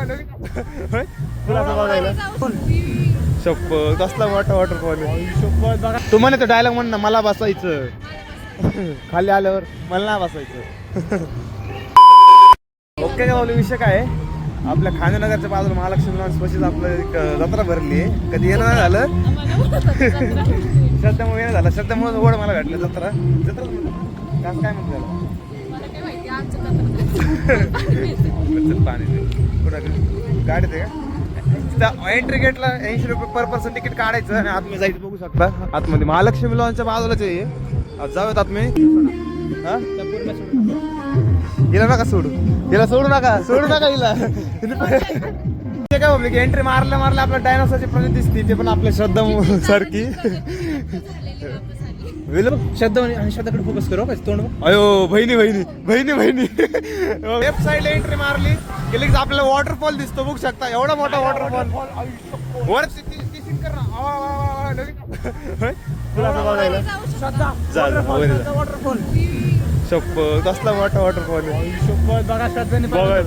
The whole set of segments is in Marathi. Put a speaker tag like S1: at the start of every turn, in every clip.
S1: तुला बघायला शप्प कसला मोठा वॉटरफॉल तू म्हणे तो डायलॉग म्हण ना, मला बसायचं खाली आल्यावर मला नाही बसायचं. ओके का बोलू, विषय काय आहे, आपल्या खांदेनगरच्या बाजूला महालक्ष्मी लॉन्स पशीच आपलं एक जत्रा भरली आहे. कधी येणं नाही झालं, श्रद्धामुळे येणं झालं. श्रद्धामुळे ओढ मला भेटलं. जत्रा जत्रा काय म्हणतो त्याला पाणी कुठं गाडीत आहे का. एंट्री गेटला 80 रुपये पर पर्सन तिकीट काढायचं आणि आतमध्ये जायचं. बघू शकता आतमध्ये महालक्ष्मी लॉन्सच्या बाजूलाच आहे. आज जाऊयात आतमध्ये. हिला नका सोडू, हिला सोडू नका हिला. काय बोलले की एंट्री मारल्या आपल्या डायनोसॉरची प्रती दिसते, ते पण आपल्या श्रद्धा सारखी.
S2: श्रद्धा आणि श्रद्धाकडे फोकस करू तोंड.
S1: अयो बहिणी लेफ्ट साईडला एंट्री मारली की लगेच आपल्याला वॉटरफॉल दिसतो. बघू शकता एवढा मोठा वॉटरफॉल. वर कर ना तुला बघायला
S2: वॉटरफॉल
S1: शप्प कसला मोठा वॉटरफॉल
S2: बघा.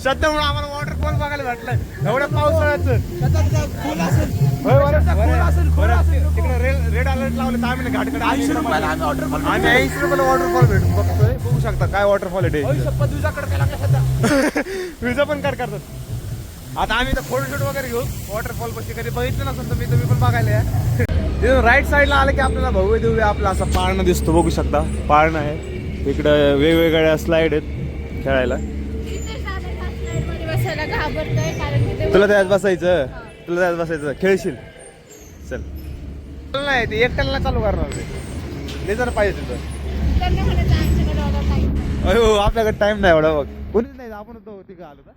S1: श्रद्धामुळे आम्हाला वॉटरफॉल बघायला भेटलाय एवढ्या पावसाळ्याचं. तिकडे रेड अलर्ट लावले तर आम्ही घाटकडे 80 रुपयाला वॉटरफॉल भेटून बघतोय. बघू शकता काय वॉटरफॉल आहे. विजा पण करतात. आता आम्ही तर फोटोशूट वगैरे घेऊ वॉटरफॉल पाशी. कधी बघितलं नसेल तर तुम्ही पण बघायला या. तिथून राईट साईडला आलं की आपल्याला भव्य दिव्य आपला असा पाळणं दिसतो. बघू शकता पाळणं आहे. इकडं वेगवेगळ्या स्लाईड आहेत खेळायला. तुला त्यात बसायचं खेळशील. चल नाही ते एकट्याला चालू करणार ते जर पाहिजे तिथं. अयो आपल्याकडे टाइम नाही एवढा. बघ कोणीच नाही, आपण तो तिघं आलो का.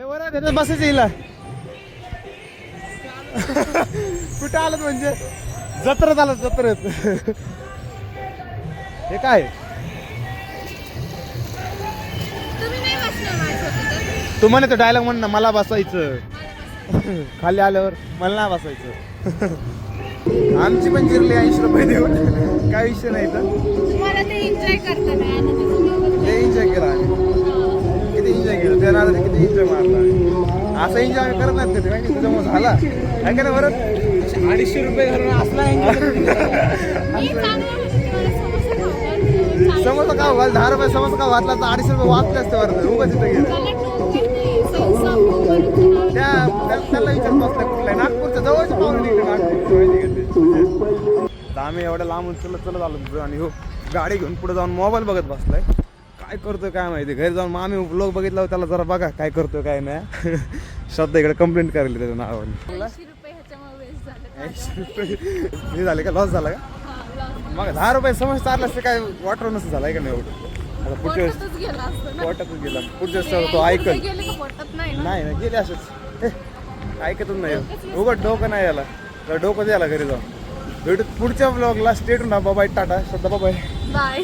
S1: वर त्याच्यात बसायचं हिला. कुठं आलं म्हणजे जत्रत आलं जत्रत. हे काय तू म्हणे तो डायलॉग म्हण ना, मला बसायचं खाली आल्यावर मला नाही बसायचं. आमची पण जिरली 80 रुपये देऊन, काय विषय नाही तर. एन्जॉय केला आम्ही. किती एन्जॉय केलं त्या नादाने, किती एन्जॉय मारला. असं एन्जॉय आम्ही करत नाही कधी माहिती. तुझ्यामुळे झाला काय का ना बरं.
S2: 250 रुपये घालून असला
S1: समोसा का घाल 10 रुपये समोसा का वाचला तर 250 रुपये वाचले असते बरं. उगाच तिथे गेलं त्याला विचार बसला कुठला नागपूरच्या जवळच्या पाहुणे नागपूर. आम्ही एवढ्या लांबून चलत आलो आणि हो गाडी घेऊन पुढे जाऊन मोबाईल बघत बसलाय. काय करतोय काय माहिती. घरी जाऊन मग आम्ही ब्लॉग बघितला त्याला जरा बघा काय करतोय काय नाही. श्रद्धा इकडे कंप्लेंट करायला त्याच्या नावाने. 80 रुपये हे झाले का, लॉस झाला का. मग 10 रुपये समज चालला असते काय वॉटर नसतं झालाय का नाही एवढं. आता पुढच्या वेळेस पोटातच गेला. पुढच्या वेळेस तो ऐकल नाही ना गेले असंच ऐकतच नाही. उघड डोकं नाही याला तर डोकं द्यायला घरी जाऊन. भेटू पुढच्या ब्लॉगला. स्टेट ना बाबाई टाटा. श्रद्धा बाबाई बाय.